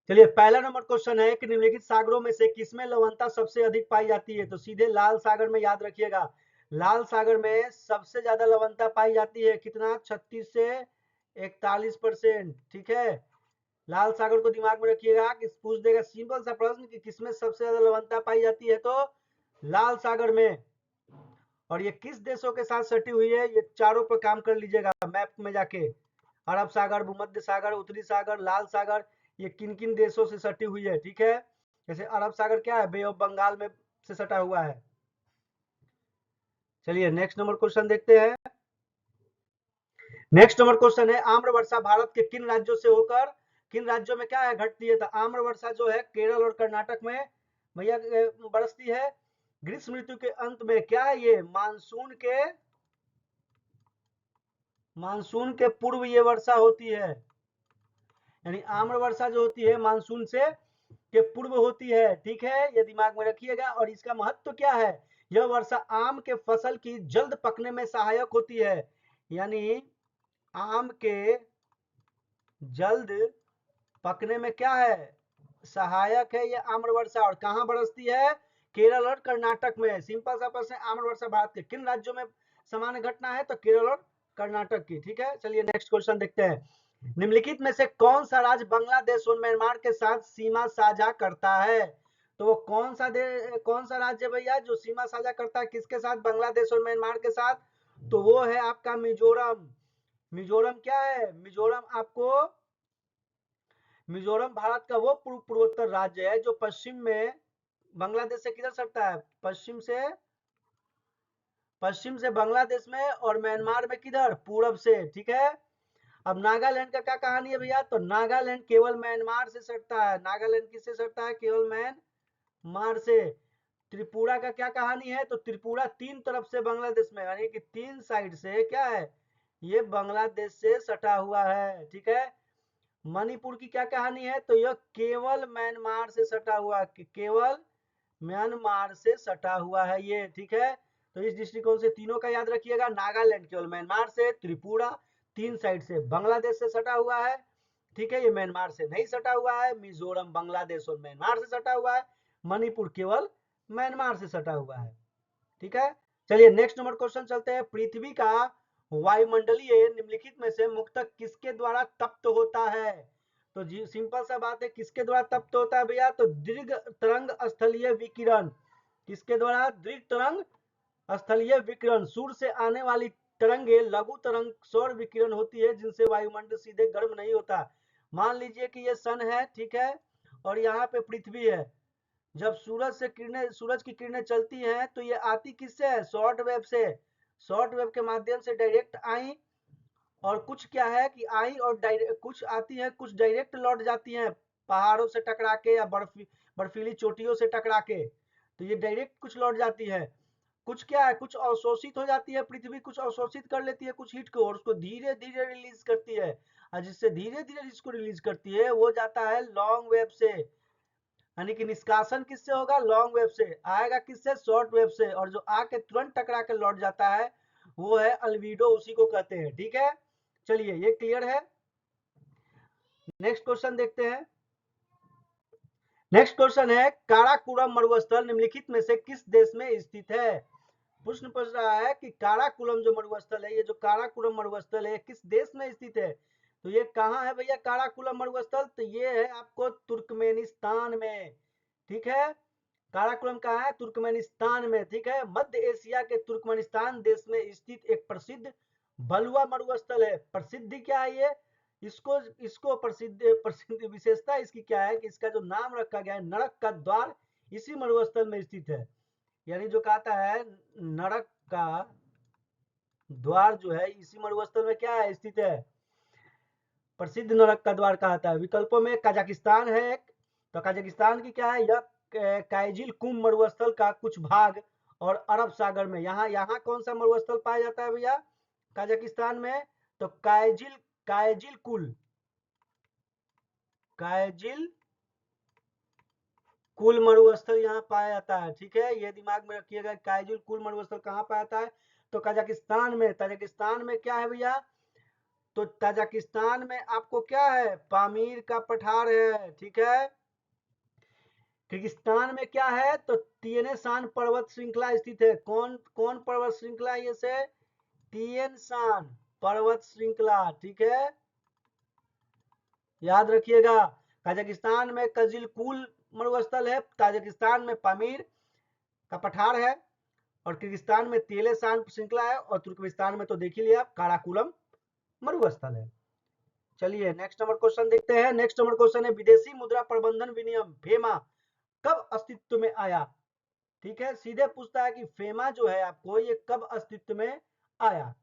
चलिए पहला number question है कि निम्नलिखित सागरों में से किसमें लवणता सबसे अधिक पाई जाती है? तो सीधे लाल सागर में याद रखिएगा, लाल सागर में सबसे ज्यादा लवणता पाई जाती है। कितना? 36 से 41%। ठीक है, लाल सागर को दिमाग में रखिएगा कि पूछ देगा सिंपल सा प्रश्न कि किसमें सबसे ज्यादा लवणता पाई जाती है, तो लाल सागर में। और ये किस देशों के साथ सटी हुई है? ये चारों पर काम कर लीजिएगा मैप में जाके, अरब सागर, भूमध्य सागर, उत्तरी सागर, लाल सागर, ये किन किन देशों से सटी हुई है। ठीक है, जैसे अरब सागर क्या है, बे ऑफ बंगाल में से सटा हुआ है। चलिए नेक्स्ट नंबर क्वेश्चन देखते हैं। नेक्स्ट नंबर क्वेश्चन है आम्र वर्षा भारत के किन राज्यों से होकर किन राज्यों में क्या है घटती है? तो आम्र वर्षा जो है केरल और कर्नाटक में भैया बरसती है। ग्रीष्म ऋतु के अंत में क्या है, ये मानसून के पूर्व ये वर्षा होती है, यानी आम्र वर्षा जो होती है मानसून से के पूर्व होती है। ठीक है, ये दिमाग में रखिएगा। और इसका महत्व क्या है? यह वर्षा आम के फसल की जल्द पकने में सहायक होती है, यानी आम के जल्द पकने में क्या है, सहायक है ये आम्र वर्षा। और कहाँ बरसती है? केरल और कर्नाटक में। सिंपल सा प्रश्न है, आम्र वर्षा भारत के किन राज्यों में सामान्य घटना है? तो केरल और कर्नाटक की। ठीक है, चलिए नेक्स्ट क्वेश्चन देखते हैं। निम्नलिखित में से कौन सा राज्य बांग्लादेश और म्यांमार के साथ सीमा साझा करता है? तो वो कौन सा राज्य है भैया जो सीमा साझा करता है किसके साथ? बांग्लादेश और म्यांमार के साथ। तो वो है आपका मिजोरम। मिजोरम क्या है? मिजोरम भारत का वो पूर्वोत्तर राज्य है जो पश्चिम में बांग्लादेश से किधर सटता है? पश्चिम से बांग्लादेश में, और म्यांमार में किधर? पूरब से। ठीक है, अब नागालैंड का क्या कहानी है भैया? तो नागालैंड केवल म्यांमार से सटता है। नागालैंड किससे सटता है? केवल म्यांमार से। त्रिपुरा का क्या कहानी है? तो त्रिपुरा तीन तरफ से बांग्लादेश में, यानी कि तीन साइड से क्या है, ये बांग्लादेश से सटा हुआ है। ठीक है, मणिपुर की क्या कहानी है? तो यह केवल म्यांमार से सटा हुआ, केवल म्यांमार से सटा हुआ है ये। ठीक है, तो इस दृष्टिकोण से तीनों का याद रखिएगा। नागालैंड केवल म्यांमार से, त्रिपुरा तीन साइड से बांग्लादेश से सटा हुआ है। ठीक है, ये म्यांमार से नहीं सटा हुआ है। मिजोरम बांग्लादेश और म्यांमार से सटा हुआ है। मणिपुर केवल म्यांमार से सटा हुआ है। ठीक है, चलिए नेक्स्ट नंबर क्वेश्चन चलते हैं। पृथ्वी का वायुमंडलीय निम्नलिखित में से मुख्यतः किसके द्वारा तप्त होता है? तो जी सिंपल सा बात है, किसके द्वारा तप्त होता है भैया? तो दीर्घ तरंग स्थलीय विकिरण। किसके द्वारा? दीर्घ तरंग स्थलीय विकिरण। सूर्य से आने वाली तरंगे लघु तरंग सौर विकिरण होती है, जिनसे वायुमंडल सीधे गर्म नहीं होता। मान लीजिए कि ये सन है, ठीक है, और यहाँ पे पृथ्वी है। जब सूरज की किरणें चलती हैं तो ये आती किससे है? शॉर्ट वेव से। शॉर्ट वेव के माध्यम से डायरेक्ट आई, और कुछ क्या है कि आई और कुछ आती है, कुछ डायरेक्ट लौट जाती हैं पहाड़ों से टकरा के या बर्फीली चोटियों से टकरा के। तो ये डायरेक्ट कुछ लौट जाती है। कुछ क्या है, कुछ अवशोषित हो जाती है पृथ्वी, कुछ अवशोषित कर लेती है कुछ हीट को, और उसको धीरे धीरे रिलीज करती है। और जिससे धीरे धीरे जिसको रिलीज करती है वो जाता है लॉन्ग वेव से, यानी कि निष्कासन किससे होगा? लॉन्ग वेव से। आएगा किससे? शॉर्ट वेव से। और जो आके तुरंत टकरा के लौट जाता है वो है अल्बीडो, उसी को कहते हैं। ठीक है, चलिए ये क्लियर है। नेक्स्ट क्वेश्चन देखते हैं। नेक्स्ट क्वेश्चन है काराकोरम मरुस्थल निम्नलिखित में से किस देश में स्थित है? प्रश्न पूछ रहा है कि काराकोरम जो मरुस्थल है, ये जो काराकोरम मरुस्थल है किस देश में स्थित है? तो ये कहाँ है भैया काराकोरम मरुस्थल? तो ये है आपको तुर्कमेनिस्तान में। ठीक है, काराकोरम कहाँ है? तुर्कमेनिस्तान में। ठीक है, मध्य एशिया के तुर्कमेनिस्तान देश में स्थित एक प्रसिद्ध बलुआ मरुस्थल है। प्रसिद्धि क्या है ये? इसको इसको प्रसिद्ध प्रसिद्ध विशेषता इसकी क्या है कि इसका जो नाम रखा गया है नरक का द्वार, इसी मरुस्थल में स्थित है। यानी जो कहता है नरक का द्वार जो है इसी मरुस्थल में क्या है? स्थित है। प्रसिद्ध नरक का द्वार कहता है। विकल्पों में कजाकिस्तान है एक, तो कजाकिस्तान की क्या है? यह काइजिल कुम मरुस्थल का कुछ भाग, और अरब सागर में। यहाँ यहाँ कौन सा मरुस्थल पाया जाता है भैया कजाकिस्तान में? तो काइजिल काइजिल कुल मरुस्थल यहाँ पाया जाता है। ठीक है, ये दिमाग में रखिएगा, काइजिल कुल मरुस्थल कहाँ पाया जाता है? तो कजाकिस्तान में। तजाकिस्तान में क्या है भैया? तो ताजिकिस्तान में आपको क्या है, पामीर का पठार है, ठीक है। किर्गिस्तान में क्या है, तो तियेने शान पर्वत श्रृंखला स्थित है। कौन कौन पर्वत श्रृंखला, ये से तियेन शान पर्वत श्रृंखला, ठीक है, याद रखिएगा। कजाकिस्तान में कजिलकुल मरुस्थल है, ताजिकिस्तान में पामीर का पठार है, और किर्गिस्तान में तेलेशान श्रृंखला है, और तुर्कमेनिस्तान में तो देख ही लिया काराकुलम मरुस्थल है। चलिए नेक्स्ट नंबर क्वेश्चन देखते हैं। नेक्स्ट नंबर क्वेश्चन है विदेशी मुद्रा प्रबंधन विनियम फेमा कब अस्तित्व में आया। ठीक है, सीधे पूछता है कि फेमा जो है आपको ये कब अस्तित्व में आया।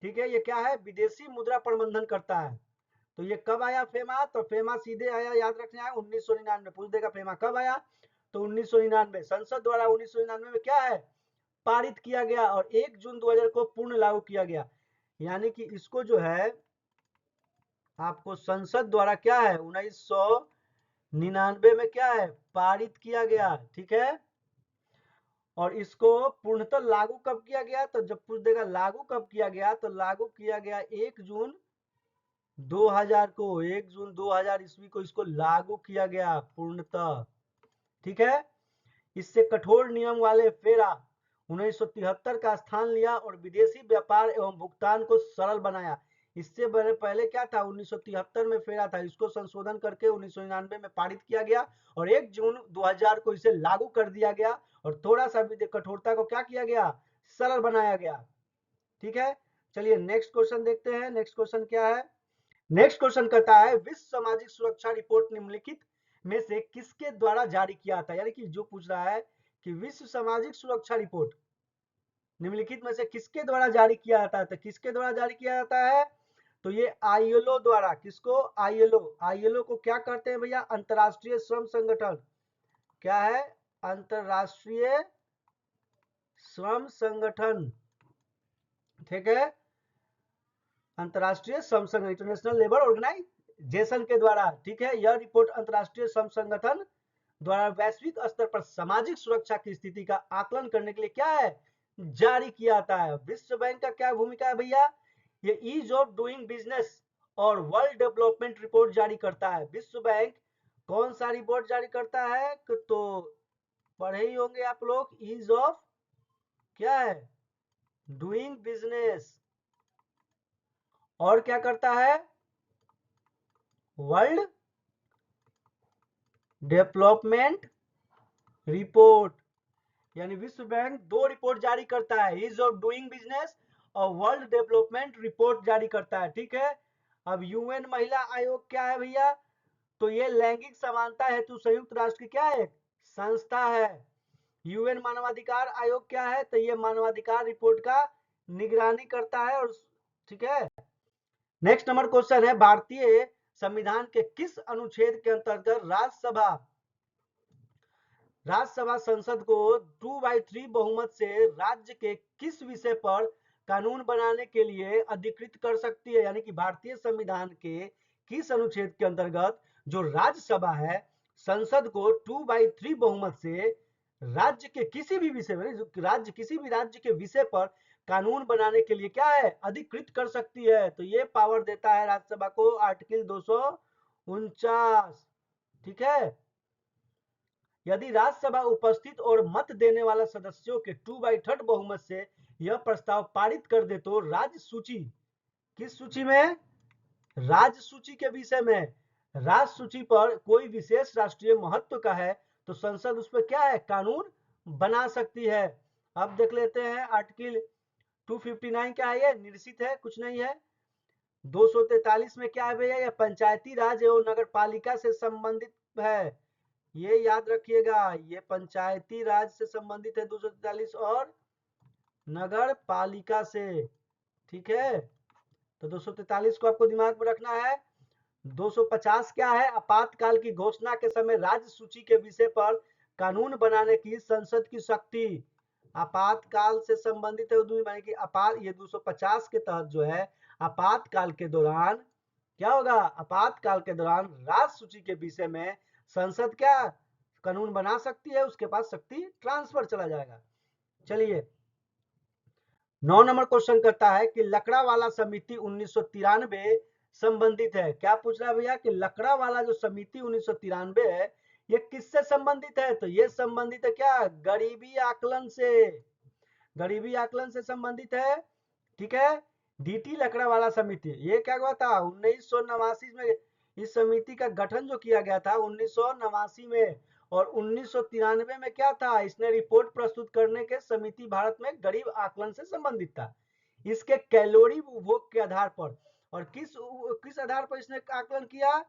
ठीक है, ये क्या है, विदेशी मुद्रा प्रबंधन करता है। तो ये कब आया फेमा, तो फेमा सीधे आया, याद रखना है 1999। पूछ देगा फेमा कब आया, तो 1999 संसद द्वारा 1999 में क्या है, पारित किया गया, और 1 जून 2000 को पूर्ण लागू किया गया। यानी कि इसको जो है आपको संसद द्वारा क्या है 1999 में क्या है पारित किया गया। ठीक है, और इसको पूर्णतः लागू कब किया गया, तो जब पूछ देगा लागू कब किया गया, तो लागू किया गया 1 जून 2000 को, 1 जून 2000 ईस्वी को इसको लागू किया गया पूर्णतः। ठीक है, इससे कठोर नियम वाले फेरा 1973 का स्थान लिया और विदेशी व्यापार एवं भुगतान को सरल बनाया। इससे पहले क्या था, 1973 में फेरा था, इसको संशोधन करके 1999 में पारित किया गया, और 1 जून 2000 को इसे लागू कर दिया गया, और थोड़ा सा भी कठोरता को क्या किया गया, सरल बनाया गया। ठीक है, चलिए नेक्स्ट क्वेश्चन देखते हैं। नेक्स्ट क्वेश्चन क्या है, नेक्स्ट क्वेश्चन कहता है विश्व सामाजिक सुरक्षा रिपोर्ट निम्नलिखित में से किसके द्वारा जारी किया था। यानी कि जो पूछ रहा है कि विश्व सामाजिक सुरक्षा रिपोर्ट निम्नलिखित में से किसके द्वारा जारी किया जाता है, तो किसके द्वारा जारी किया जाता है, तो ये आईएलओ द्वारा। किसको, आईएलओ। आईएलओ को क्या करते हैं भैया, अंतरराष्ट्रीय श्रम संगठन। क्या है, अंतरराष्ट्रीय श्रम संगठन। ठीक है, अंतरराष्ट्रीय श्रम संगठन, इंटरनेशनल लेबर ऑर्गेनाइजेशन के द्वारा। ठीक है, यह रिपोर्ट अंतरराष्ट्रीय श्रम संगठन द्वारा वैश्विक स्तर पर सामाजिक सुरक्षा की स्थिति का आकलन करने के लिए क्या है, जारी किया जाता है। विश्व बैंक का क्या भूमिका है भैया, ये ईज ऑफ डूइंग बिजनेस और वर्ल्ड डेवलपमेंट रिपोर्ट जारी करता है। विश्व बैंक कौन सा रिपोर्ट जारी करता है, तो पढ़े ही होंगे आप लोग, ईज ऑफ क्या है, डूइंग बिजनेस, और क्या करता है, वर्ल्ड डेवलपमेंट रिपोर्ट। यानी विश्व बैंक 2 रिपोर्ट जारी करता है, ईज ऑफ डूइंग बिजनेस और वर्ल्ड डेवलपमेंट रिपोर्ट जारी करता है। ठीक है, अब यूएन महिला आयोग क्या है भैया, तो ये लैंगिक समानता हेतु संयुक्त राष्ट्र की क्या है, संस्था है। यूएन मानवाधिकार आयोग क्या है, तो ये मानवाधिकार रिपोर्ट का निगरानी करता है। और ठीक है, नेक्स्ट नंबर क्वेश्चन है भारतीय संविधान के किस अनुच्छेद के अंतर्गत राज्यसभा संसद को 2/3 बहुमत से राज्य के किस विषय पर कानून बनाने के लिए अधिकृत कर सकती है। यानी कि भारतीय संविधान के किस अनुच्छेद के अंतर्गत जो राज्यसभा है संसद को 2/3 बहुमत से राज्य के किसी भी विषय में, किसी भी राज्य के विषय पर कानून बनाने के लिए क्या है, अधिकृत कर सकती है। तो ये पावर देता है राज्यसभा को आर्टिकल 249। ठीक है, यदि राज्यसभा उपस्थित और मत देने वाला सदस्यों के 2/3 बहुमत से यह प्रस्ताव पारित कर दे तो राज्य सूची, किस सूची में, राज्य सूची के विषय में, राज्य सूची पर कोई विशेष राष्ट्रीय महत्व का है तो संसद उस पर क्या है, कानून बना सकती है। अब देख लेते हैं आर्टिकल 259 क्या है, ये निश्चित है, कुछ नहीं है। 243 में क्या है भैया, यह पंचायती राज एवं नगर पालिका से संबंधित है। ये याद रखिएगा, ये पंचायती राज से संबंधित है 243 और नगर पालिका से। ठीक है, तो 243 को आपको दिमाग में रखना है। 250 क्या है, आपातकाल की घोषणा के समय राज्य सूची के विषय पर कानून बनाने की संसद की शक्ति। आपातकाल से संबंधित है, ये 250 के तहत जो है आपातकाल के दौरान क्या होगा, आपातकाल के दौरान राज्य सूची के विषय में संसद क्या कानून बना सकती है, उसके पास शक्ति ट्रांसफर चला जाएगा। चलिए 9 नंबर क्वेश्चन कहता है कि लकड़ावाला समिति 1993 संबंधित है। क्या पूछ रहा है भैया कि लकड़ावाला जो समिति 1993 है ये किससे संबंधित है? तो ये संबंधित है क्या? गरीबी आकलन से। गरीबी आकलन से संबंधित है। ठीक है। डीटी लकड़ावाला समिति ये क्या हुआ था 1989 में। इस समिति का गठन जो किया गया था 1989 में, और 1993 में क्या था, इसने रिपोर्ट प्रस्तुत करने के समिति भारत में गरीब आकलन से संबंधित था। इसके कैलोरी उपभोग के आधार पर, और किस किस आधार पर इसने आकलन किया?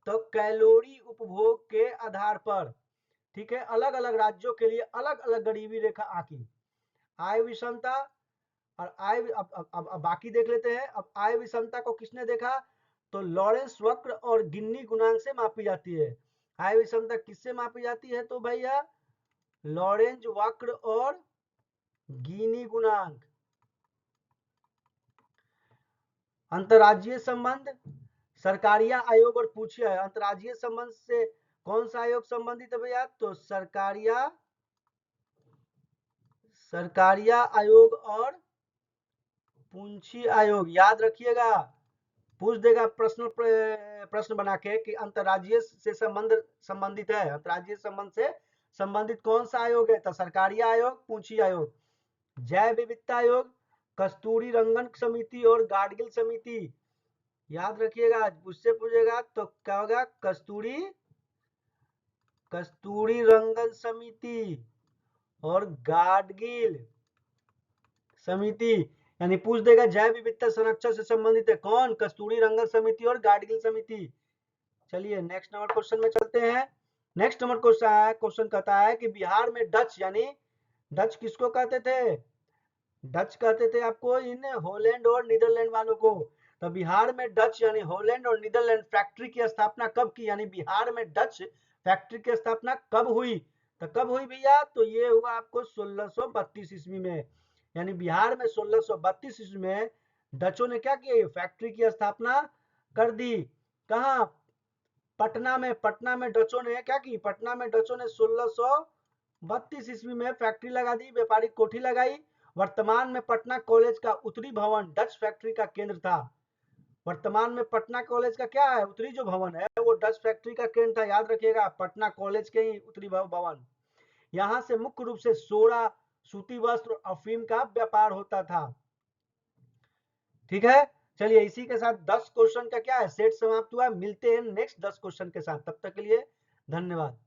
तो कैलोरी उपभोग के आधार पर। ठीक है। अलग अलग राज्यों के लिए अलग अलग गरीबी रेखा आंकी। आय विषमता और आय अब बाकी देख लेते हैं। अब आय विषमता को किसने देखा? तो लॉरेंस वक्र और गिन्नी गुणांक से मापी जाती है। आय विषमता किससे मापी जाती है? तो भैया लॉरेंज वक्र और गिनी गुणांक। अंतर्राज्यीय संबंध, सरकारिया आयोग और पूछिए। अंतर्राज्यीय संबंध से कौन सा आयोग संबंधित है भैया? तो सरकारिया आयोग और पूंछी आयोग। याद रखिएगा, पूछ देगा प्रश्न बना के कि अंतर्राज्यीय से संबंधित है। अंतर्राज्यीय संबंध से संबंधित कौन सा आयोग है? तो सरकारिया आयोग, पूंछी आयोग। जैव विविधता आयोग, कस्तूरी रंगन समिति और गाडगिल समिति। याद रखिएगा, उससे पूछेगा तो क्या होगा? कस्तूरी रंगन समिति और गाडगिल समिति। यानी पूछ देगा जैव विविधता संरक्षण से संबंधित है कौन? कस्तूरी रंगन समिति और गाडगिल समिति। चलिए नेक्स्ट नंबर क्वेश्चन में चलते हैं। नेक्स्ट नंबर क्वेश्चन कहता है कि बिहार में डच, यानी डच किसको कहते थे? डच कहते थे आपको इन हॉलैंड और नीदरलैंड वालों को। तो बिहार में डच यानी हॉलैंड और नीदरलैंड फैक्ट्री की स्थापना कब की? यानी बिहार में डच फैक्ट्री की स्थापना कब हुई? तो कब हुई भैया? तो ये हुआ आपको 1632 ईस्वी में। यानी बिहार में 1632 ईस्वी में डचों ने क्या किया? फैक्ट्री की स्थापना कर दी। कहाँ? पटना में। पटना में डचों ने क्या की? पटना में डचों ने 1632 ईस्वी में फैक्ट्री लगा दी, व्यापारिक कोठी लगाई। वर्तमान में पटना कॉलेज का उत्तरी भवन डच फैक्ट्री का केंद्र था। वर्तमान में पटना कॉलेज का क्या है? उत्तरी जो भवन है वो डच फैक्ट्री का केंद्र था। याद रखिएगा, पटना कॉलेज के ही उत्तरी भवन। यहाँ से मुख्य रूप से सोडा, सूती वस्त्र और अफीम का व्यापार होता था। ठीक है। चलिए इसी के साथ 10 क्वेश्चन का क्या है सेट समाप्त हुआ। मिलते हैं नेक्स्ट 10 क्वेश्चन के साथ, तब तक के लिए धन्यवाद।